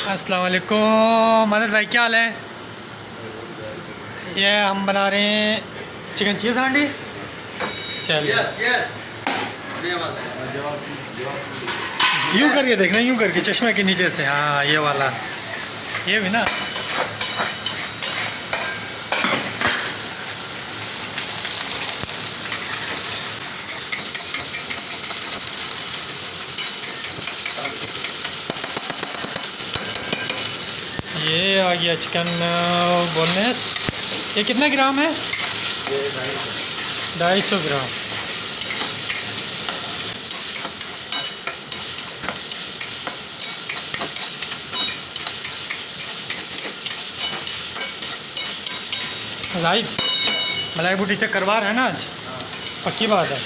अस्सलाम वालेकुम मदद भाई, क्या हाल है? ये हम बना रहे हैं चिकन चीज़ हांडी। चलिए यूँ करके देखना, यूँ करके चश्मे के नीचे से। हाँ ये वाला, ये भी ना। ये आ गया चिकन बोनलेस। ये कितना ग्राम है? 250 ग्राम। जाहिद, मलाई बूटी चेक करवा रहे हैं ना आज? पक्की बात है।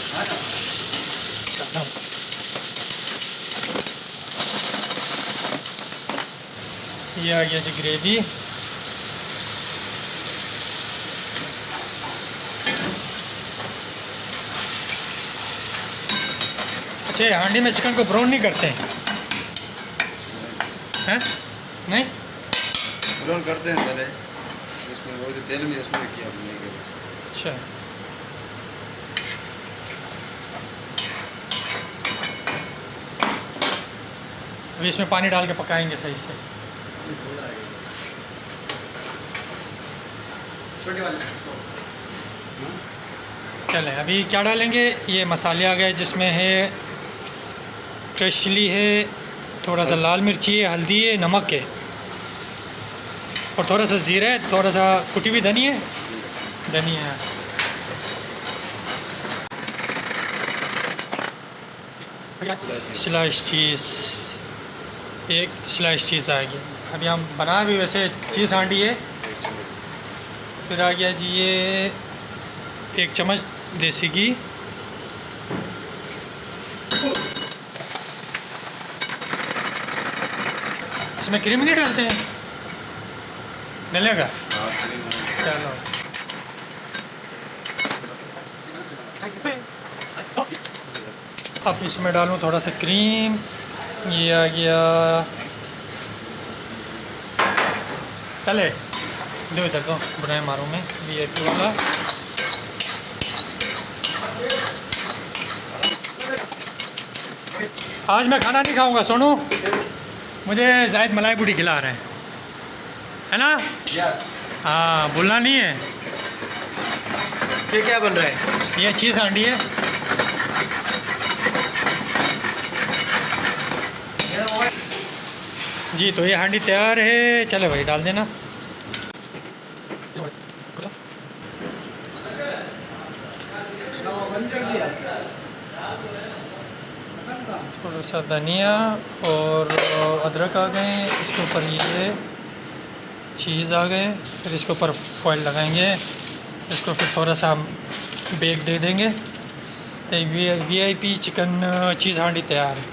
ये आ गया जी ग्रेवी। अच्छा, हांडी में चिकन को ब्राउन नहीं करते हैं? नहीं ब्राउन करते हैं पहले, इसमें वो जो तेल में इसमें किया हमने। अच्छा, अभी इसमें पानी डाल के पकाएंगे सही से। छोटे वाले चलें, अभी क्या डालेंगे? ये मसाले आ गए जिसमें है फ्रेश चिली है, थोड़ा सा लाल मिर्ची है, हल्दी है, नमक है और थोड़ा सा ज़ीरा है, थोड़ा सा कुटी हुई धनिया है। स्लाइस चीज़, एक स्लाइस चीज़ आ गया। अभी हम बना भी वैसे चीज़ हांडी है। फिर आ गया जी ये 1 चम्मच देसी घी। इसमें क्रीम नहीं डालते हैं? डलेगा? चलो, अब इसमें डालूँ थोड़ा सा क्रीम। ये आ गया, चले दो इधर को बुनाए मारूँ मैं VIP वाला। आज मैं खाना नहीं खाऊंगा सोनू, मुझे जाहिद मलाई बूटी खिला रहे हैं, है ना? हाँ, भूलना नहीं है। ये क्या बन रहा है? ये चीज़ हांडी है। जी, तो ये हांडी तैयार है। चले भाई, डाल देना। थोड़ा सा धनिया और अदरक आ गए, इसके ऊपर ये चीज़ आ गए। फिर इसके ऊपर फॉइल लगाएंगे, इसको फिर थोड़ा सा बेक दे देंगे। तो VIP चिकन चीज़ हांडी तैयार है।